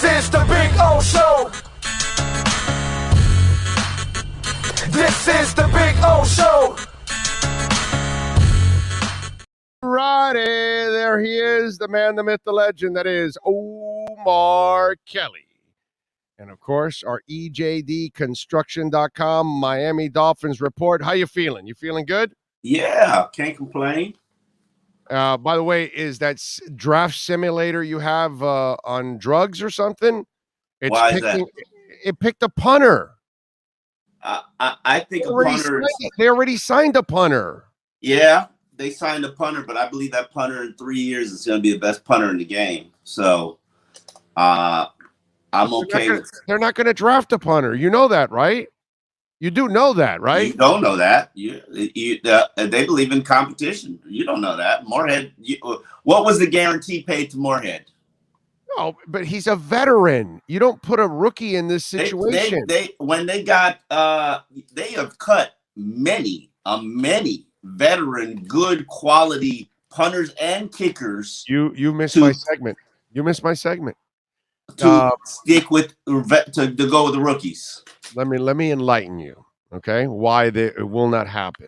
is the Big O Show. This is the Big O Show. Righty, there he is, the man, the myth, the legend. That is Omar Kelly. And of course, our EJDconstruction.com Miami Dolphins report. How you feeling? You feeling good? Yeah, can't complain. By the way, is that draft simulator you have on drugs or something? Why is that? It picked a punter. I think They already signed a punter. Yeah, they signed a punter, but I believe that punter in 3 years is going to be the best punter in the game. So I'm okay. They're not going to draft a punter. You know that, right? You do know that, right? You don't know that. They believe in competition. You don't know that. Moorhead, what was the guarantee paid to Moorhead? No, but he's a veteran. You don't put a rookie in this situation. They have cut many veteran, good quality punters and kickers. You missed my segment. You missed my segment. To stick with to go with the rookies. Let me enlighten you. Okay, why it will not happen.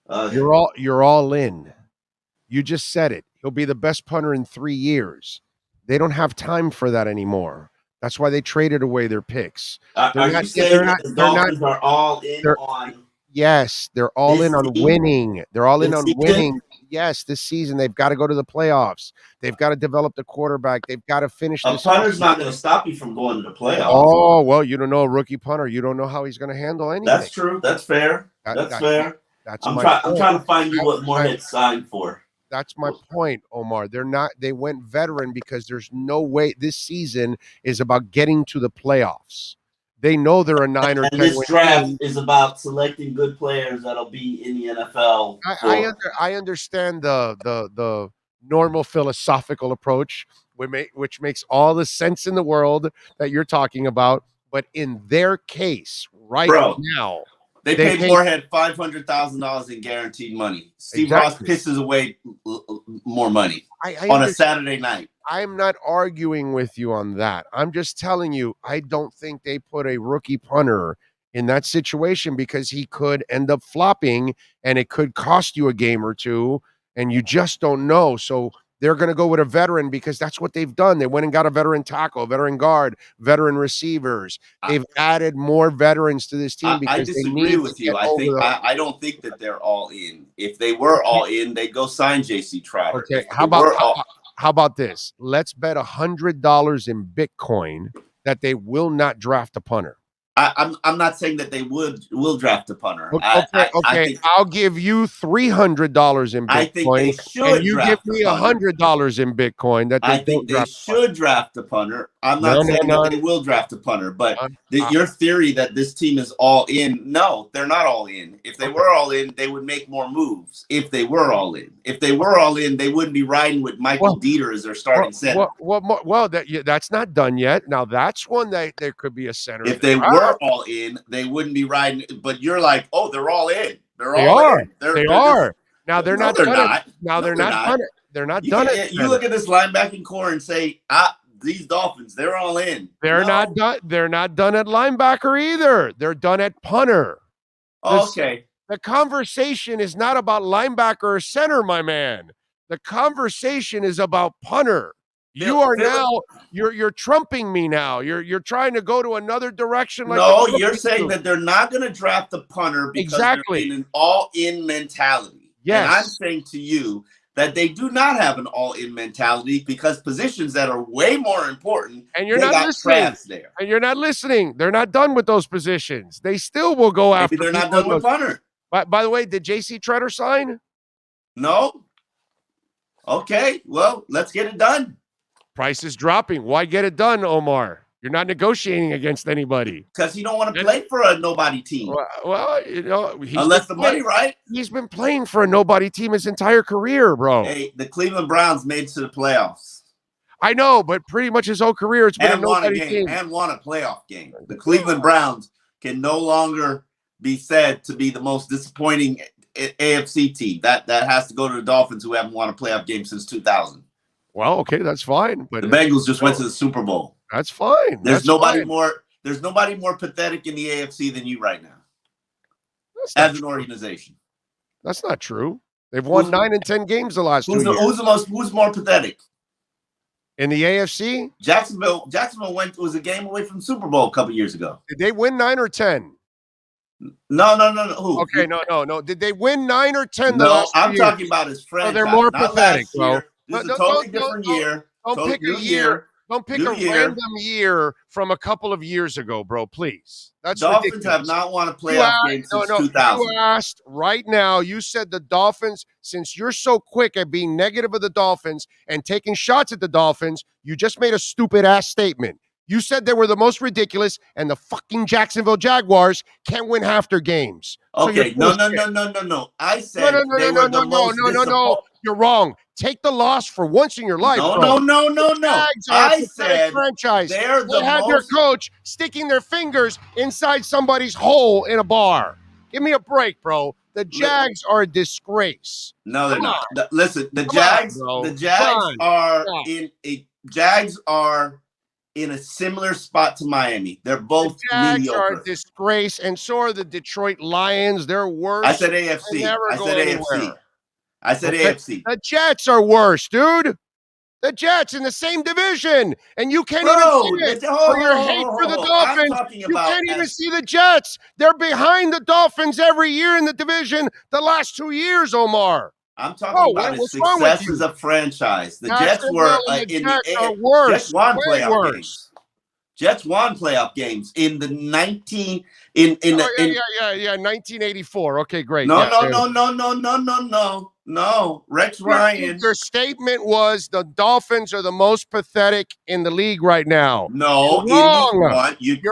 You're all in. You just said it. He'll be the best punter in 3 years. They don't have time for that anymore. That's why they traded away their picks. Are you saying that the Dolphins are all in on? Yes, they're all in on winning. They're all in on winning. Yes, this season they've got to go to the playoffs. They've got to develop the quarterback. They've got to finish. A punter's not going to stop you from going to the playoffs. Oh, well, you don't know a rookie punter. You don't know how he's going to handle anything. That's true. That's fair. That's fair. I'm trying to find you what Moorhead signed for. That's my point, Omar. They went veteran because there's no way this season is about getting to the playoffs. They know they're a 9 or 10. And this draft is about selecting good players that'll be in the NFL. I understand the normal philosophical approach, which makes all the sense in the world that you're talking about. But in their case, now, they paid Moorhead $500,000 in guaranteed money. Steve Ross pisses away more money on a Saturday night. I'm not arguing with you on that. I'm just telling you, I don't think they put a rookie punter in that situation because he could end up flopping and it could cost you a game or two, and you just don't know. So they're going to go with a veteran because that's what they've done. They went and got a veteran tackle, veteran guard, veteran receivers. They've added more veterans to this team because I disagree with you. I don't think that they're all in. If they were all in, they'd go sign J.C. Trotter. Okay, how about this? Let's bet $100 in Bitcoin that they will not draft a punter. I'm not saying that they will draft a punter. Okay. I'll give you $300 in Bitcoin. I think they should. And you give me $100 in Bitcoin. I think they should draft a punter. I'm not saying that they will draft a punter, but your theory that this team is all in, no, they're not all in. If they were all in, they would make more moves. If they were all in, they wouldn't be riding with Michael Dieter as their starting center. That's not done yet. Now that's one that there could be a center. If they were all in, they wouldn't be riding. But you're like, oh, they're all in. They are. Now they're not. Now they're not. They're not done. You look at this linebacking core and say, these Dolphins, they're all in. They're not done. They're not done at linebacker either. They're done at punter. Okay. The conversation is not about linebacker or center, my man. The conversation is about punter. You're trumping me now. You're trying to go to another direction. You're saying that they're not going to draft the punter because they're in an all-in mentality. Yes. And I'm saying to you that they do not have an all-in mentality because positions that are way more important. And you're not listening. There. And you're not listening. They're not done with those positions. They still will go after. Maybe they're not done with punter. By the way, did J.C. Treader sign? No. Okay. Well, let's get it done. Price is dropping. Why get it done, Omar? You're not negotiating against anybody. Because you don't want to play for a nobody team. Well, unless the money, right? He's been playing for a nobody team his entire career, bro. Hey, the Cleveland Browns made it to the playoffs. I know, but pretty much his whole career it's been a nobody team. And won a playoff game. The Cleveland Browns can no longer be said to be the most disappointing AFC team. That has to go to the Dolphins, who haven't won a playoff game since 2000. Well, okay, that's fine. But the Bengals just went to the Super Bowl. That's fine. There's That's nobody fine. more. There's nobody more pathetic in the AFC than you right now, as an organization. That's not true. They've won 9 and 10 games the last 2 years. Who's more pathetic in the AFC? Jacksonville was a game away from Super Bowl a couple years ago. Did they win 9 or 10? No. Who? Okay, no. Did they win 9 or 10 the no, last 2 I'm years? talking about his franchise. They're more not pathetic, last year. bro. This is a totally different year. Don't pick a year. Don't pick a random year from a couple of years ago, bro. Please. That's Dolphins ridiculous. have not won a playoff game since 2000. You asked right now. You said the Dolphins. Since you're so quick at being negative of the Dolphins and taking shots at the Dolphins, you just made a stupid ass statement. You said they were the most ridiculous, and the fucking Jacksonville Jaguars can't win half their games. Okay, no. I said no. You're wrong. Take the loss for once in your life. No. I said franchise. They had their coach sticking their fingers inside somebody's hole in a bar. Give me a break, bro. The Jags are a disgrace. No, they're not. Listen, the Jags are in a similar spot to Miami. They're both Jags mediocre. Are a disgrace, and so are the Detroit Lions. They're worse. I said AFC. I said AFC. The Jets are worse, dude. The Jets in the same division, and you can't even see it. Your hate for the Dolphins. You can't even see the Jets. They're behind the Dolphins every year in the division the last 2 years, Omar. I'm talking about his success as a franchise. The Jets were in the worse. Jets won playoff games. Jets won playoff games in the 1984. Okay, great. No. Rex Ryan. Your statement was the Dolphins are the most pathetic in the league right now. No, you're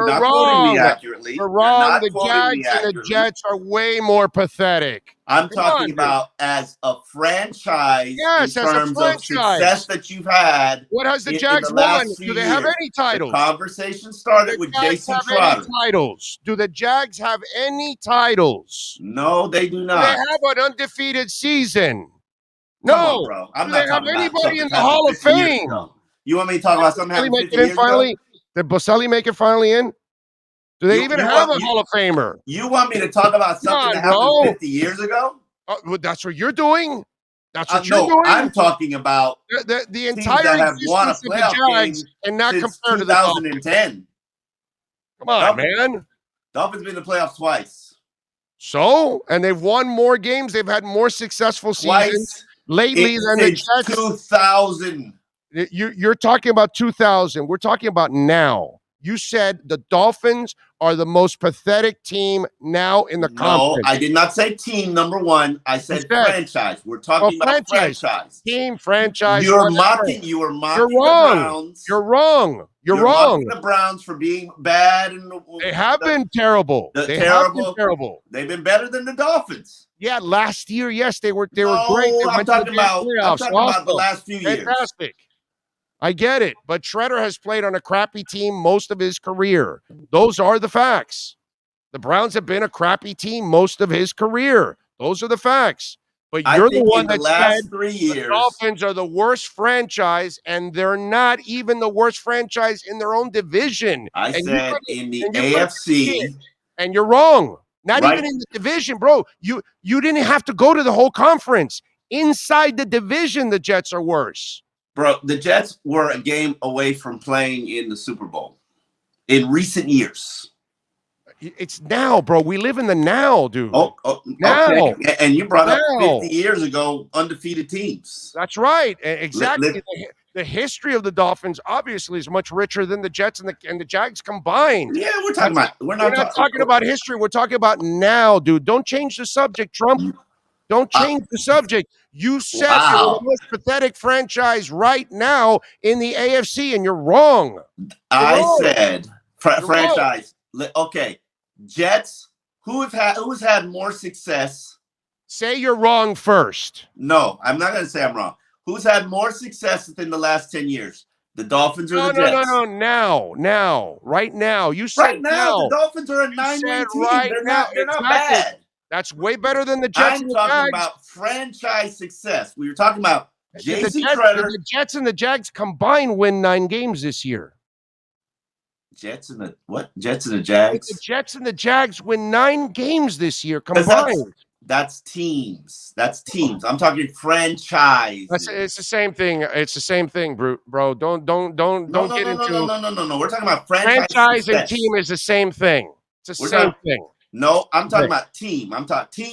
not wrong. Quoting me accurately. You're wrong. The Jags and the Jets are way more pathetic. I'm talking about as a franchise in terms of success that you've had. What has the Jags won? Do they have any titles? The conversation started with Jason Trotter. Do the Jags have any titles? No, they do not. Do they have an undefeated season? No, on, bro. I'm not talking about anybody in the Hall of Fame. You want me to talk about something happened 50 years ago? Did Boselli make it finally in? Do they even have a Hall of Famer? You want me to talk about something that happened 50 years ago? Well, that's what you're doing. That's what you're doing. I'm talking about the entire existence of the Jags and not compared to 2010. Come on, man. Dolphins been in the playoffs twice. So, and they've won more games. They've had more successful seasons lately than the Jets. 2000. You're talking about 2000. We're talking about now. You said the Dolphins are the most pathetic team now in the conference. No, I did not say team number one. I said franchise. We're talking about franchise. Team, franchise. You were mocking the Browns. You're wrong. You're wrong. Mocking the Browns for being bad. They have been terrible. Have been terrible. They've been better than the Dolphins. Yeah, last year, yes, they were great. I'm talking about the last few years. Fantastic. I get it, but Shredder has played on a crappy team most of his career. Those are the facts. The Browns have been a crappy team most of his career. Those are the facts. But you're the one that said the Dolphins are the worst franchise, and they're not even the worst franchise in their own division. I said in the AFC. And you're wrong. Not even in the division, bro. You didn't have to go to the whole conference. Inside the division, the Jets are worse. Bro, the Jets were a game away from playing in the Super Bowl in recent years. It's now, bro. We live in the now, dude. Now. Okay. And you brought up 50 years ago undefeated teams. That's right. Exactly. The history of the Dolphins obviously is much richer than the Jets and the Jags combined. Yeah, we're not talking about history. We're talking about now, dude. Don't change the subject, Trump. Don't change the subject. You said you're the most pathetic franchise right now in the AFC, and you're wrong. I said franchise. Okay, Jets. Who's had more success? Say you're wrong first. No, I'm not going to say I'm wrong. Who's had more success within the last 10 years? The Dolphins or the Jets? No. Now. Right now. You said right now. The Dolphins are a 9-win team. They're not bad. That's way better than the Jets. I'm talking about franchise success. We were talking about Jason Treader. The Jets and the Jags combined win 9 games this year. Jets and the what? Jets and the The Jags. Jets and the Jags win 9 games this year combined. That's teams. That's teams. I'm talking franchises. It's the same thing. It's the same thing, bro. Don't get into No. We're talking about franchise and success. team is the same thing. It's the same thing. No, I'm talking about team. I'm talking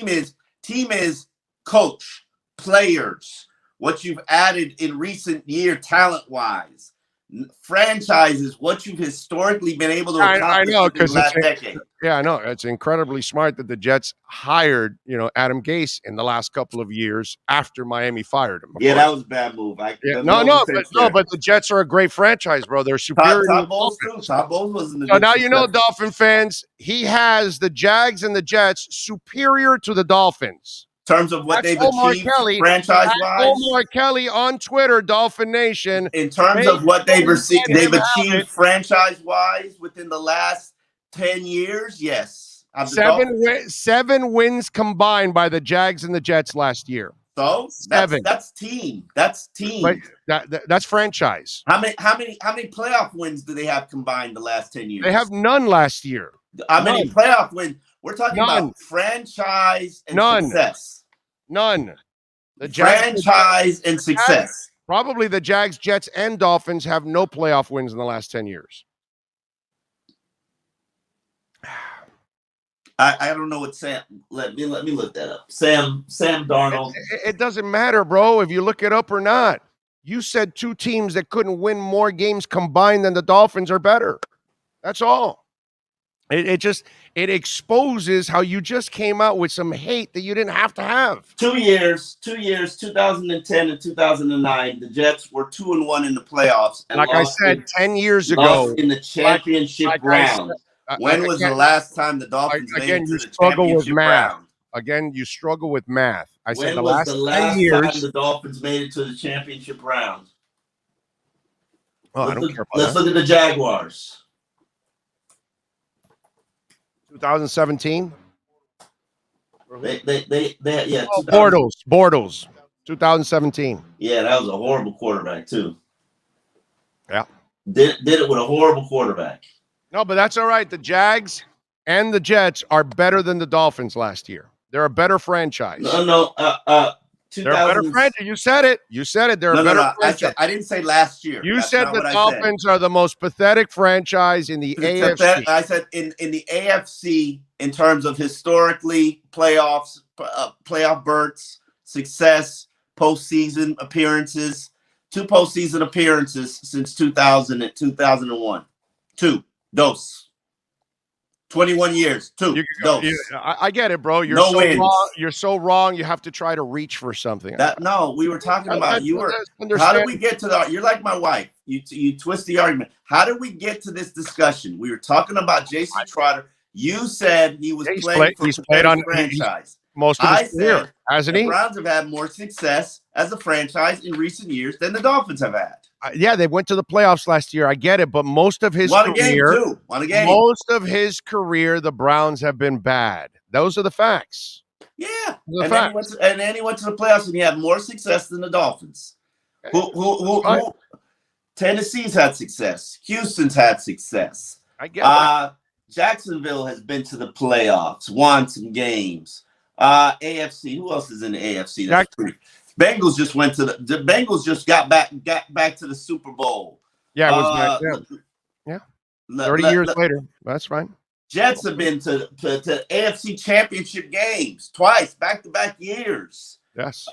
team is coach, players, what you've added in recent year talent-wise. Franchises, what you've historically been able to accomplish in the last decade. Yeah, I know. It's incredibly smart that the Jets hired, Adam Gase in the last couple of years after Miami fired him. Yeah, that was a bad move. But the Jets are a great franchise, bro. They're superior. Todd Bowles too. Todd Bowles wasn't the So now Dolphin fans, he has the Jags and the Jets superior to the Dolphins. In terms of what they've achieved franchise-wise. Omar Kelly on Twitter, Dolphin Nation. In terms of what they've achieved franchise-wise within the last 10 years, yes. 7 wins combined by the Jags and the Jets last year. So that's team. That's team. That's franchise. How many playoff wins do they have combined the last 10 years? They have none last year. How many playoff wins? We're talking about franchise and success. None. The franchise and success. Probably the Jags, Jets, and Dolphins have no playoff wins in the last 10 years. I don't know what Sam. Let me look that up. Sam Darnold. It doesn't matter, bro, if you look it up or not. You said 2 teams that couldn't win more games combined than the Dolphins are better. That's all. It exposes how you just came out with some hate that you didn't have to have. 2 years, 2010 and 2009. The Jets were 2-1 in the playoffs. And like I said, 10 years ago, in the championship round. When was the last time the Dolphins made it to the championship round? Again, you struggle with math. I said the last 10 years time the Dolphins made it to the championship round. Oh, I don't care about Let's look at the Jaguars. 2017. Yeah. Bortles. 2017. Yeah, that was a horrible quarterback too. Yeah. Did it with a horrible quarterback. No, but that's all right. The Jags and the Jets are better than the Dolphins last year. They're a better franchise. No. They're a better franchise. You said it. They're a better franchise. I didn't say last year. You said the Dolphins are the most pathetic franchise in the AFC. I said in the AFC in terms of historically playoffs, playoff berths, success, postseason appearances. 2 postseason appearances since 2000 and 2001. 2. Dos. 21 years. 2. I get it, bro. You're wrong. You're so wrong. You have to try to reach for something. We were talking about how did we get to you're like my wife. You twist the argument. How did we get to this discussion? We were talking about Jason Trotter. You said he was playing for a franchise. Most of his career, hasn't he? The Browns have had more success as a franchise in recent years than the Dolphins have had. Yeah, they went to the playoffs last year. I get it, but most of his career, most of his career, the Browns have been bad. Those are the facts. Yeah, and then he went to the playoffs and he had more success than the Dolphins. Who Tennessee's had success. Houston's had success. I get it. Jacksonville has been to the playoffs, won some games. AFC. Who else is in the AFC? Bengals just went to the Bengals just got back to the Super Bowl. Yeah, it was 30 years later. That's fine. Jets have been to AFC championship games twice, back-to-back years. Yes.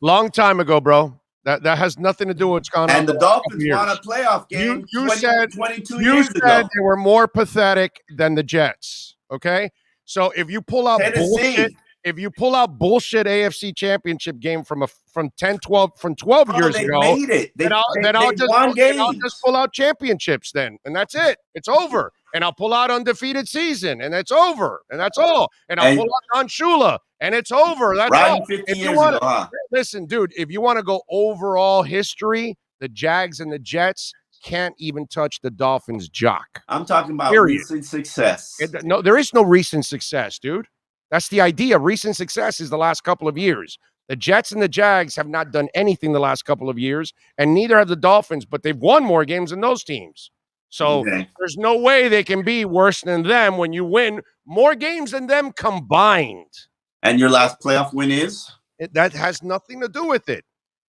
Long time ago, bro. That has nothing to do with what's going on. And the Dolphins won a playoff game 22 years ago. You said they were more pathetic than the Jets. Okay? So if you pull out bullshit, AFC championship game from 12 years ago, made it. I'll just pull out championships then, and that's it. It's over. And I'll pull out undefeated season, and it's over, and that's all. And I'll pull out Don Shula, and it's over. That's all. 50 years ago, listen, dude, if you want to go overall history, the Jags and the Jets can't even touch the Dolphins' jock. I'm talking about recent success. No, there is no recent success, dude. That's the idea. Recent success is the last couple of years. The Jets and the Jags have not done anything the last couple of years, and neither have the Dolphins, but they've won more games than those teams. So there's no way they can be worse than them when you win more games than them combined. And your last playoff win is? That has nothing to do with it.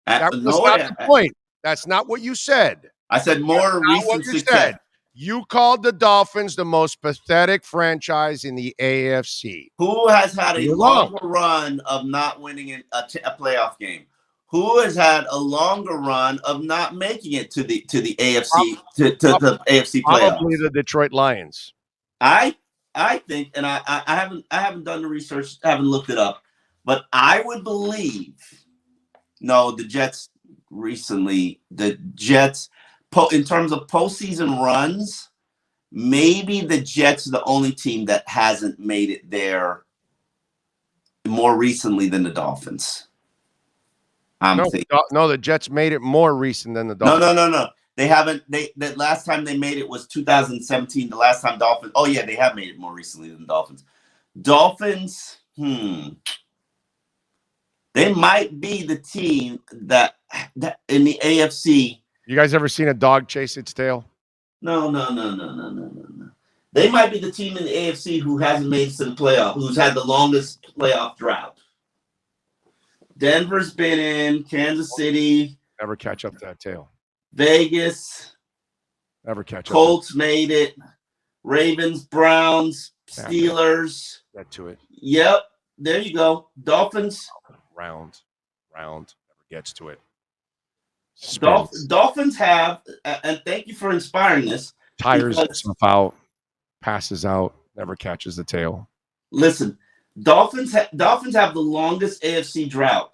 That was no, not the point. That's not what you said. I said more recent success. You called the Dolphins the most pathetic franchise in the AFC. Who has had a longer run of not winning a playoff game? Who has had a longer run of not making it to the AFC to the AFC playoffs? Probably the Detroit Lions. I think, and I haven't done the research, haven't looked it up, but I would believe. No, the Jets recently. The Jets, in terms of postseason runs, maybe the Jets are the only team that hasn't made it there more recently than the Dolphins. No, the Jets made it more recent than the Dolphins. No. They haven't. The last time they made it was 2017. The last time Dolphins. Oh yeah, they have made it more recently than Dolphins. Dolphins. They might be the team that in the AFC. You guys ever seen a dog chase its tail? No. They might be the team in the AFC who hasn't made it to the playoff, who's had the longest playoff drought. Denver's been in, Kansas City. Never catch up to that tail. Vegas. Never catch up. Colts made it. Ravens, Browns, Steelers. Get to it. Yep. There you go. Dolphins. Round. Never gets to it. Dolphins have, and thank you for inspiring this. Tires himself out, passes out, never catches the tail. Listen, Dolphins have the longest AFC drought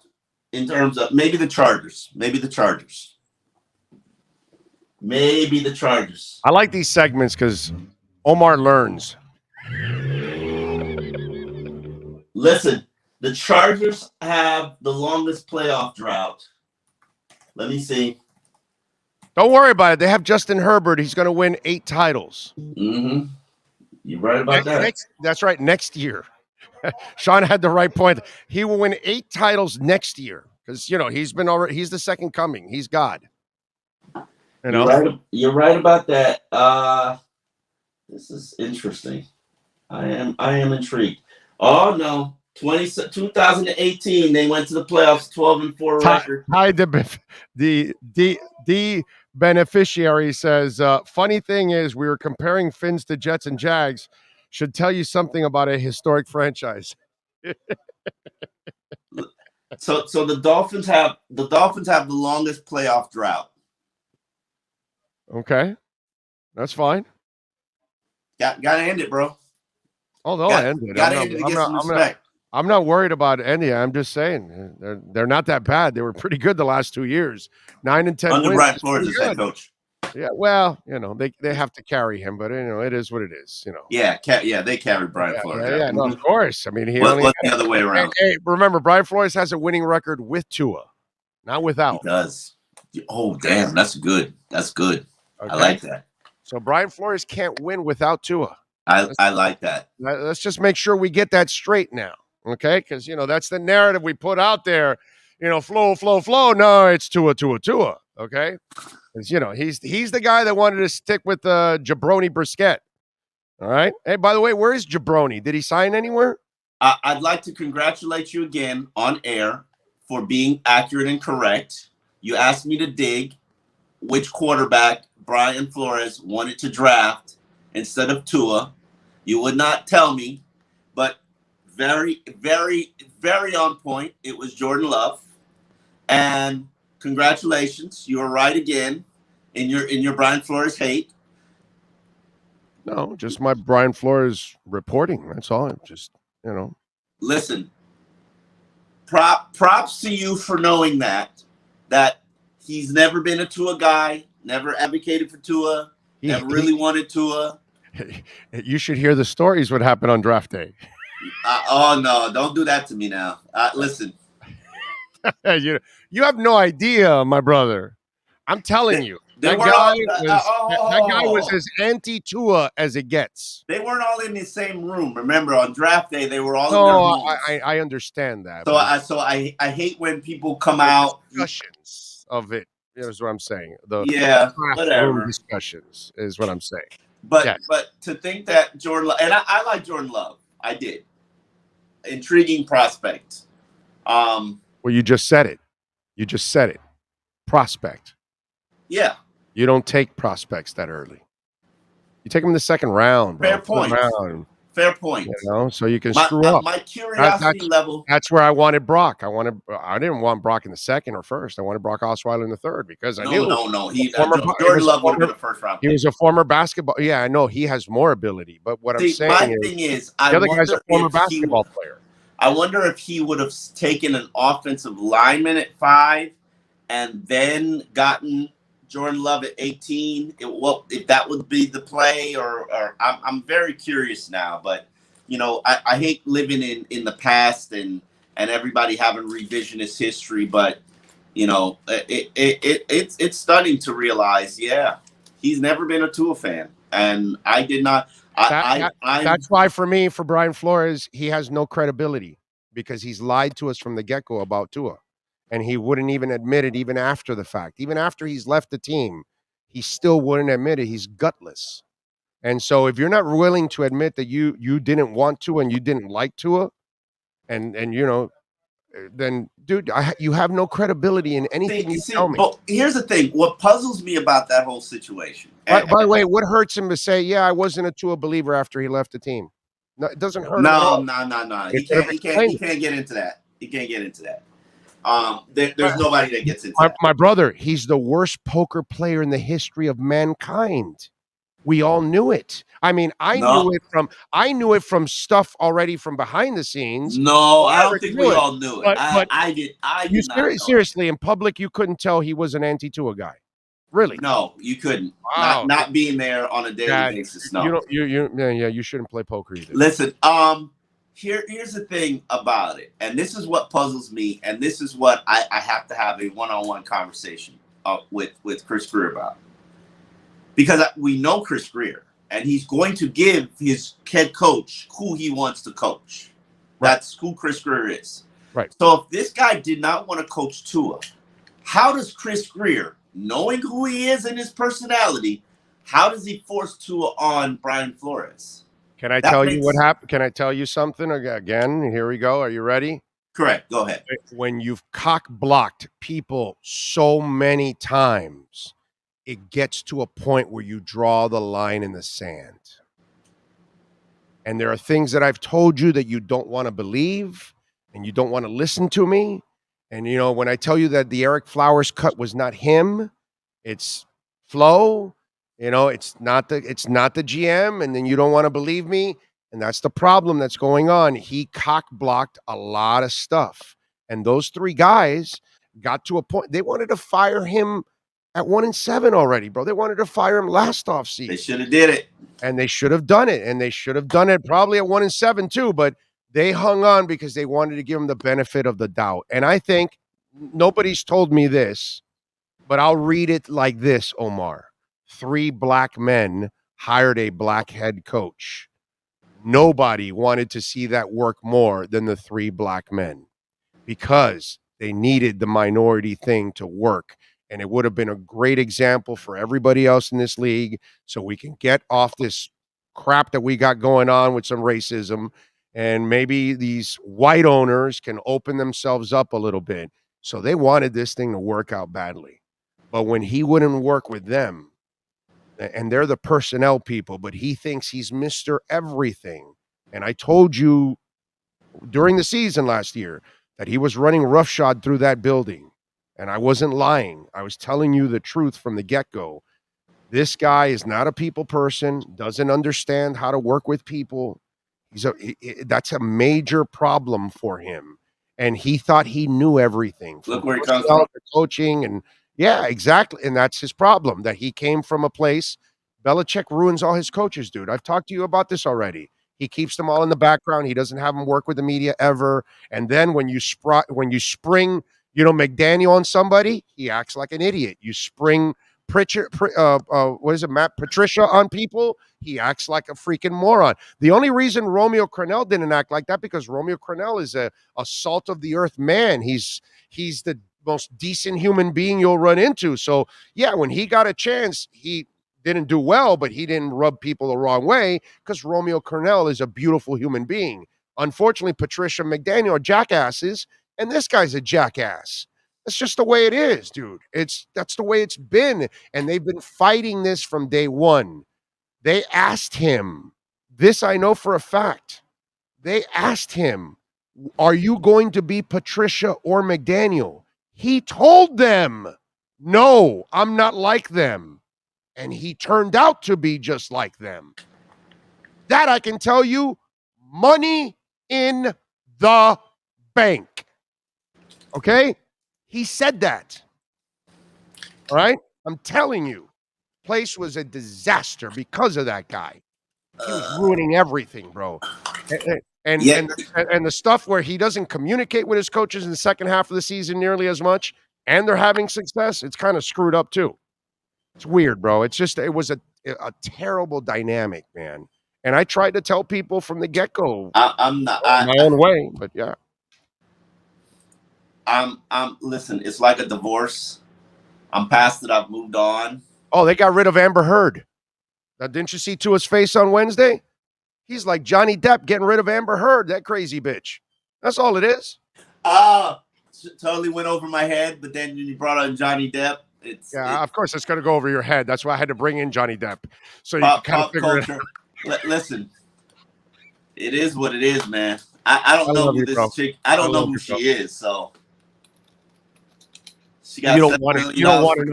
in terms of maybe the Chargers. I like these segments because Omar learns. Listen, the Chargers have the longest playoff drought. Let me see. Don't worry about it. They have Justin Herbert. He's going to win 8 titles. Mm-hmm. You're right about that. That's right. Next year. Sean had the right point. He will win 8 titles next year because, he's the second coming. He's God. You're right about that. This is interesting. I am intrigued. Oh, no. 2018, they went to the playoffs, 12-4 record. Hi, the beneficiary says, funny thing is, we were comparing Finns to Jets and Jags. Should tell you something about a historic franchise. So the Dolphins have the longest playoff drought. Okay, that's fine. Gotta end it, bro. Oh, they'll end it. Gotta end it to get some respect. I'm not worried about ending. I'm just saying they're not that bad. They were pretty good the last 2 years. 9 and 10 under wins. Brian Flores as head coach. Yeah, well, they have to carry him, but it is what it is. Yeah, they carried Brian Flores. Yeah, no, of course. I mean, what's the other way around? Hey, remember, Brian Flores has a winning record with Tua, not without. He does. Oh, damn, that's good. Okay. I like that. So Brian Flores can't win without Tua. I like that. Let's just make sure we get that straight now, okay? Because that's the narrative we put out there. Flow. No, it's Tua. Okay, because he's the guy that wanted to stick with Jabroni Brisket. All right. Hey, by the way, where is Jabroni? Did he sign anywhere? I'd like to congratulate you again on air for being accurate and correct. You asked me to dig which quarterback Brian Flores wanted to draft instead of Tua. You would not tell me, but very, very, very on point. It was Jordan Love. And congratulations, you were right again in your Brian Flores hate. No, just my Brian Flores reporting. That's all. Just Listen, props to you for knowing that he's never been a Tua guy, never advocated for Tua, never really wanted Tua. You should hear the stories what happened on draft day. Oh no, don't do that to me now. Listen. You have no idea, my brother. I'm telling you. That guy was as anti-Tua as it gets. They weren't all in the same room. Remember, on draft day, they were all in their rooms. I understand that. So I hate when people come out. Discussions of it. is what I'm saying. The whatever discussions is what I'm saying. But to think that Jordan Love, and I like Jordan Love, I did. Intriguing prospect. Well, you just said it. You just said it. Prospect. Yeah. You don't take prospects that early. You take them in the second round, bro. Fair point. Fair point. You know, so you can screw up. My curiosity level. That's where I wanted Brock. I didn't want Brock in the second or first. I wanted Brock Osweiler in the third because I knew. No. Jordan Love would have been a first round pick. He was a former basketball. Yeah, I know he has more ability, but what I'm saying my thing is, the other guy's a former basketball player. I wonder if he would have taken an offensive lineman at 5 and then gotten Jordan Love at 18. If that would be the play, or I'm very curious now. But you know, I hate living in the past and everybody having revisionist history. But you know, it's stunning to realize, he's never been a Tua fan, and I did not. That's why for me, for Brian Flores, he has no credibility because he's lied to us from the get-go about Tua. And he wouldn't even admit it even after the fact. Even after he's left the team, he still wouldn't admit it. He's gutless. And so if you're not willing to admit that you didn't want to and you didn't like Tua, and you know, then dude, you have no credibility in anything you tell me. But here's the thing: what puzzles me about that whole situation. By the way, what hurts him to say, "Yeah, I wasn't a Tua believer after he left the team"? No, it doesn't hurt him at all. No. He can't get into that. He can't get into that. There's nobody that gets into that. My brother, he's the worst poker player in the history of mankind. We all knew it. I mean, I knew it from stuff already from behind the scenes. No, I don't think we all knew it. I did not. Seriously, in public, you couldn't tell he was an anti-Tua guy. Really? No, you couldn't. Wow. Not being there on a daily basis. No. You shouldn't play poker either. Listen, here's the thing about it, and this is what puzzles me, and this is what I have to have a one-on-one conversation with Chris Grier about. Because we know Chris Grier, and he's going to give his head coach who he wants to coach. Right. That's who Chris Grier is. Right. So if this guy did not want to coach Tua, how does Chris Grier, knowing who he is and his personality, how does he force Tua on Brian Flores? Can I tell you what happened? Can I tell you something again? Here we go. Are you ready? Correct. Go ahead. When you've cock-blocked people so many times, it gets to a point where you draw the line in the sand. And there are things that I've told you that you don't want to believe and you don't want to listen to me. And, you know, when I tell you that the Eric Flowers cut was not him, it's Flo, you know, it's not the GM, and then you don't want to believe me. And that's the problem that's going on. He cock-blocked a lot of stuff. And those 3 guys got to a point, they wanted to fire him at 1-7 already, bro. They wanted to fire him last offseason. They should have did it. And they should have done it. And they should have done it probably at 1-7 too, but they hung on because they wanted to give him the benefit of the doubt. And I think nobody's told me this, but I'll read it like this, Omar. 3 black men hired a black head coach. Nobody wanted to see that work more than the 3 black men because they needed the minority thing to work. And it would have been a great example for everybody else in this league so we can get off this crap that we got going on with some racism, and maybe these white owners can open themselves up a little bit. So they wanted this thing to work out badly. But when he wouldn't work with them, and they're the personnel people, but he thinks he's Mr. Everything. And I told you during the season last year that he was running roughshod through that building. And I wasn't lying. I was telling you the truth from the get-go. This guy is not a people person, doesn't understand how to work with people. That's a major problem for him. And he thought he knew everything. Look where he comes from. Coaching and yeah, exactly. And that's his problem, that he came from a place. Belichick ruins all his coaches, dude. I've talked to you about this already. He keeps them all in the background. He doesn't have them work with the media ever. And then when you spring, you know, McDaniel on somebody, he acts like an idiot. You spring Patricia on people, he acts like a freaking moron. The only reason Romeo Crennel didn't act like that because Romeo Crennel is a salt of the earth man. He's the most decent human being you'll run into. So yeah, when he got a chance, he didn't do well, but he didn't rub people the wrong way because Romeo Cornell is a beautiful human being. Unfortunately, Patricia McDaniel are jackasses, and this guy's a jackass. That's just the way it is, dude. That's the way it's been, and they've been fighting this from day one. They asked him, this I know for a fact. They asked him, are you going to be Patricia or McDaniel? He told them, no, I'm not like them. And he turned out to be just like them. That I can tell you, money in the bank. Okay? He said that. All right? I'm telling you, place was a disaster because of that guy. He was ruining everything, bro. And the stuff where he doesn't communicate with his coaches in the second half of the season nearly as much, and they're having success, it's kind of screwed up too. It's weird, bro. It was a terrible dynamic, man. And I tried to tell people from the get-go I'm not my own way, but yeah. Listen, it's like a divorce. I'm past it. I've moved on. Oh, they got rid of Amber Heard. Now, didn't you see Tua's face on Wednesday? He's like Johnny Depp getting rid of Amber Heard, that crazy bitch. That's all it is. Totally went over my head, but then you brought on Johnny Depp. Of course it's going to go over your head. That's why I had to bring in Johnny Depp. So you can kind of figure culture. It out. Listen, it is what it is, man. I don't know who this chick. I don't know who she is. So she got. You don't want to know.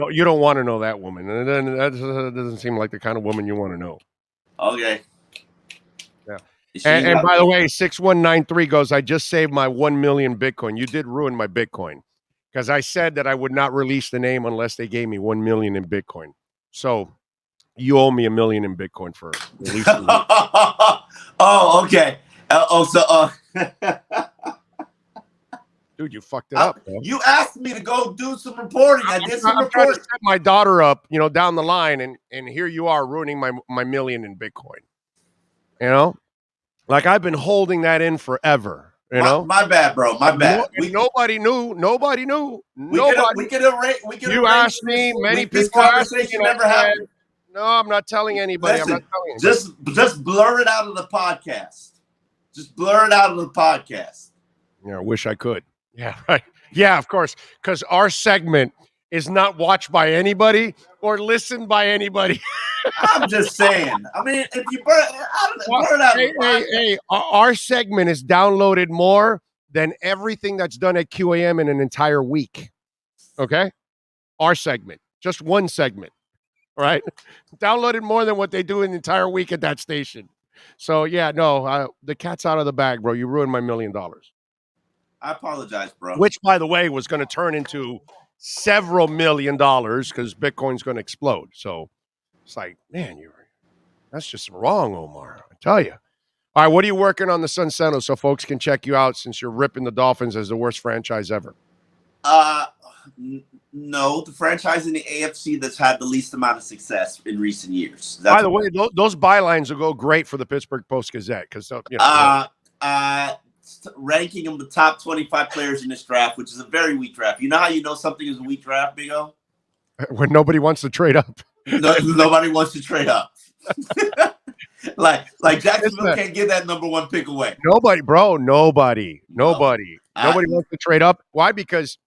You don't want to know that woman. And then that doesn't seem like the kind of woman you want to know. Okay. Yeah. And by the way, 6193 goes, I just saved my 1 million Bitcoin. You did ruin my Bitcoin because I said that I would not release the name unless they gave me 1 million in Bitcoin. So you owe me $1 million in Bitcoin for releasing it. Oh, okay. Dude, you fucked it up, bro. You asked me to go do some reporting. I did some reporting. Trying to set my daughter up, down the line, and here you are ruining my $1 million in Bitcoin. Like I've been holding that in forever. My bad, bro. My bad. Nobody knew. We could erase. You asked me. Many people. This conversation never happened. No, I'm not telling anybody. Listen, I'm not telling anybody. Just blur it out of the podcast. Just blur it out of the podcast. Yeah, I wish I could. Yeah, right. Yeah, of course. Because our segment is not watched by anybody or listened by anybody. I'm just saying. I mean, if you burn it out. Hey, our segment is downloaded more than everything that's done at QAM in an entire week. Okay? Our segment. Just one segment. Right? Downloaded more than what they do in the entire week at that station. So, yeah, no, the cat's out of the bag, bro. You ruined my $1 million. I apologize, bro. Which, by the way, was going to turn into several $1 million because Bitcoin's going to explode. So it's like, man, that's just wrong, Omar. I tell you. All right, what are you working on the Sun Sentinel so folks can check you out since you're ripping the Dolphins as the worst franchise ever? No, the franchise in the AFC that's had the least amount of success in recent years. By the way, those bylines will go great for the Pittsburgh Post-Gazette because ranking them the top 25 players in this draft, which is a very weak draft. You know how you know something is a weak draft, Big O? When nobody wants to trade up. Nobody wants to trade up. like Jacksonville can't give that number 1 pick away. Nobody, bro. Nobody wants to trade up. Why? Because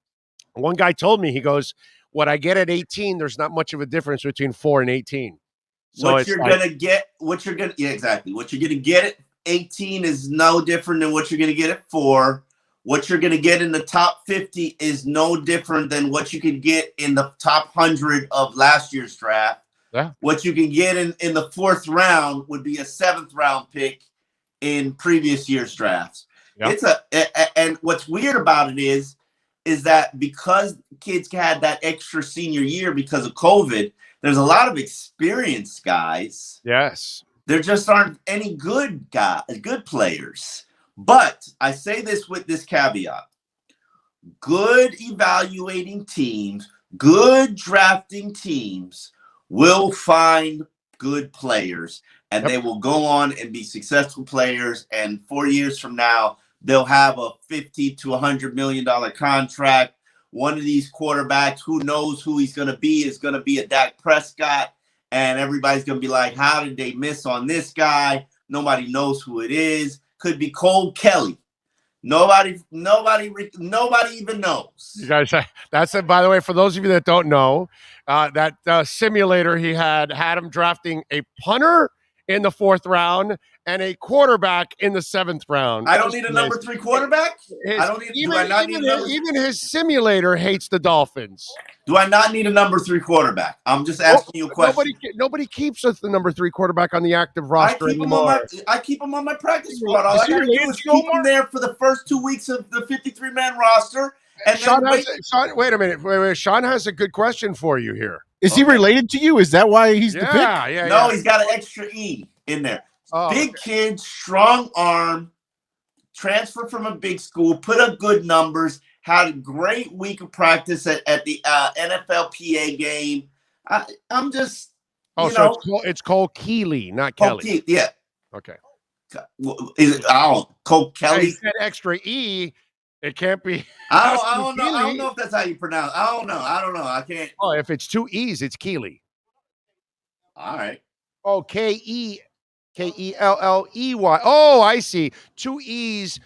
one guy told me, he goes, what I get at 18, there's not much of a difference between 4 and 18. So what you're going to get at 18 is no different than what you're going to get at 4. What you're going to get in the top 50 is no different than what you could get in the top 100 of last year's draft. Yeah. What you can get in the 4th round would be a 7th round pick in previous year's drafts. Yep. And what's weird about it is that because kids had that extra senior year because of COVID, there's a lot of experienced guys. Yes. There just aren't any good players. But I say this with this caveat. Good evaluating teams, good drafting teams will find good players, and they will go on and be successful players. And 4 years from now, they'll have a $50 to $100 million contract one of these quarterbacks, who knows who he's going to be, is going to be a Dak Prescott. And everybody's going to be like, how did they miss on this guy? Nobody knows who it is. Could be Cole Kelly. Nobody even knows. You guys, that's it. By the way, for those of you that don't know, that simulator he had him drafting a punter in the 4th round and a quarterback in the 7th round. I don't need a number 3 quarterback. Even his simulator hates the Dolphins. Do I not need a number 3 quarterback? I'm just asking you a question. Nobody keeps us the number 3 quarterback on the active roster anymore. I keep him on my practice squad. All I got to do is keep him there for the first 2 weeks of the 53-man roster. And Sean, wait a minute. Sean has a good question for you here. Is he related to you? Is that why he's the pick? Yeah. No, he's got an extra E in there. Big kid, strong arm, transfer from a big school, put up good numbers, had a great week of practice at the NFLPA game. I'm just, it's Cole Keeley, not Kelly. Yeah. Okay. Cole Kelly. He said extra E. It can't be. I don't know. I don't know if that's how you pronounce it. I don't know. I can't. Oh, if it's 2 E's, it's Keeley. All right. Oh, Kelley. Oh, I see. 2 E's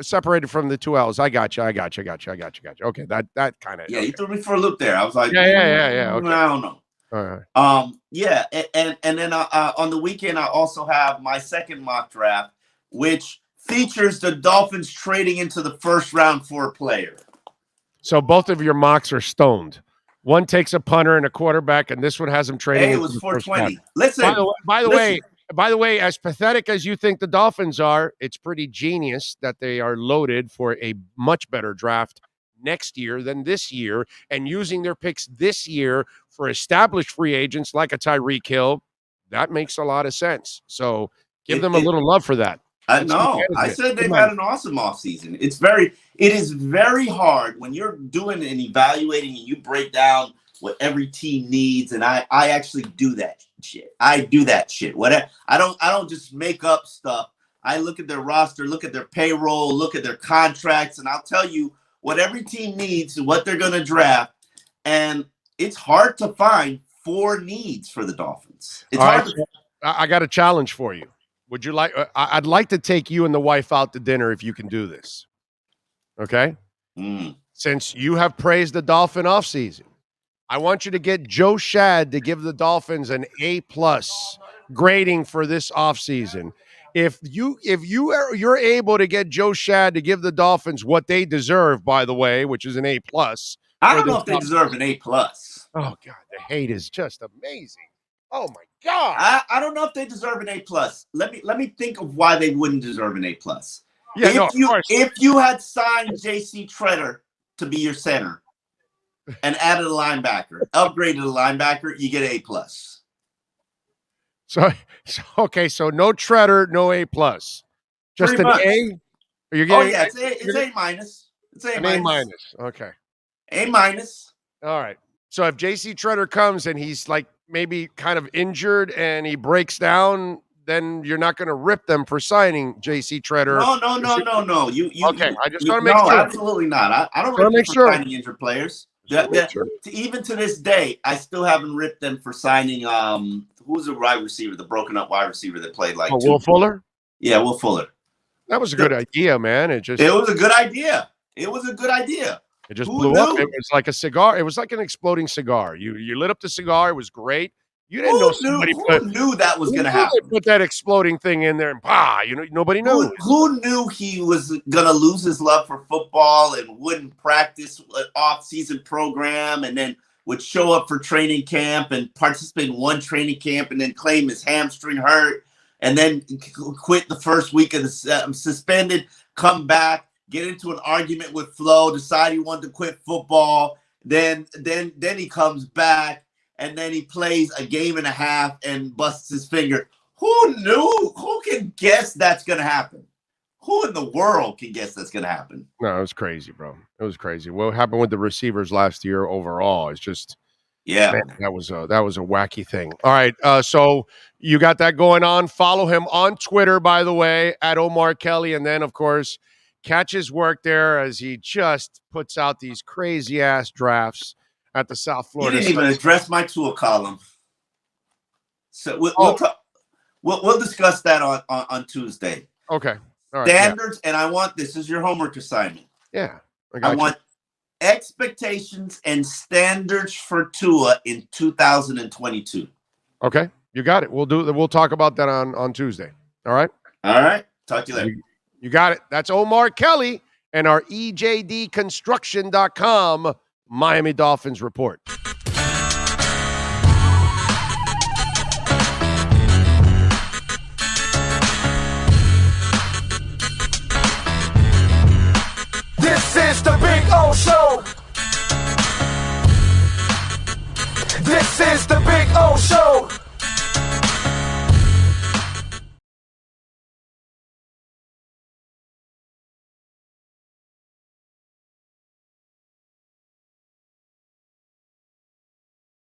separated from the 2 L's. I got you. Okay, that kind of. Yeah, you threw me for a loop there. I was like, yeah. Okay. I don't know. All right. Yeah, and then on the weekend I also have my second mock draft, which features the Dolphins trading into the 1st round for a player. So both of your mocks are stoned. One takes a punter and a quarterback, and this one has them trading. Hey, it was 420. Listen. By the way, as pathetic as you think the Dolphins are, it's pretty genius that they are loaded for a much better draft next year than this year, and using their picks this year for established free agents like a Tyreek Hill. That makes a lot of sense. So give them a little love for that. No, I said they've had an awesome offseason. It is very hard when you're doing and evaluating and you break down what every team needs. And I actually do that shit. I don't just make up stuff. I look at their roster, look at their payroll, look at their contracts, and I'll tell you what every team needs and what they're going to draft. And it's hard to find 4 needs for the Dolphins. It's hard. I got a challenge for you. Would you like? I'd like to take you and the wife out to dinner if you can do this. Okay. Since you have praised the Dolphin offseason, I want you to get Joe Shad to give the Dolphins an A+ grading for this offseason. If you're able to get Joe Shad to give the Dolphins what they deserve, by the way, which is an A+. I don't know if they deserve an A+. Oh God, the hate is just amazing. Oh my God! I don't know if they deserve an A+. Let me think of why they wouldn't deserve an A+. Yeah, if you had signed J.C. Treader to be your center and added a linebacker, upgraded a linebacker, you get A+. So no Treader, no A+. Just an A. You're getting, it's A-. It's A-. Okay. A-. All right. So if J.C. Treader comes and he's like maybe kind of injured and he breaks down, then you're not going to rip them for signing J.C. Treader. No. You okay, I just want to make sure. No, absolutely not. I don't rip them for signing injured players. Even to this day, I still haven't ripped them for signing who's the wide receiver, the broken up wide receiver that played like Will Fuller? Yeah, Will Fuller. That was a good idea, man. It was a good idea. It just blew up. It was like a cigar. It was like an exploding cigar. You lit up the cigar. It was great. You didn't know somebody who knew that was going to happen. Put that exploding thing in there and nobody knows. Who knew he was going to lose his love for football and wouldn't practice an off-season program and then would show up for training camp and participate in one training camp and then claim his hamstring hurt and then quit the first week of the suspended, come back, get into an argument with Flo, decide he wanted to quit football. Then he comes back and then he plays a game and a half and busts his finger. Who knew? Who can guess that's going to happen? Who in the world can guess that's going to happen? No, it was crazy, bro. It was crazy. What happened with the receivers last year overall is just, man, that was a wacky thing. All right, so you got that going on. Follow him on Twitter, by the way, at Omar Kelly, and then of course catch his work there as he just puts out these crazy ass drafts at the South Florida. You didn't even address my tool column. So we'll discuss that on Tuesday. Okay. All right. Standards, and I want this is your homework assignment. Yeah. I want expectations and standards for Tua in 2022. Okay. You got it. We'll talk about that on Tuesday. All right. All right. Talk to you later. You got it. That's Omar Kelly and our EJDconstruction.com Miami Dolphins report. This is the Big O Show. This is the Big O Show.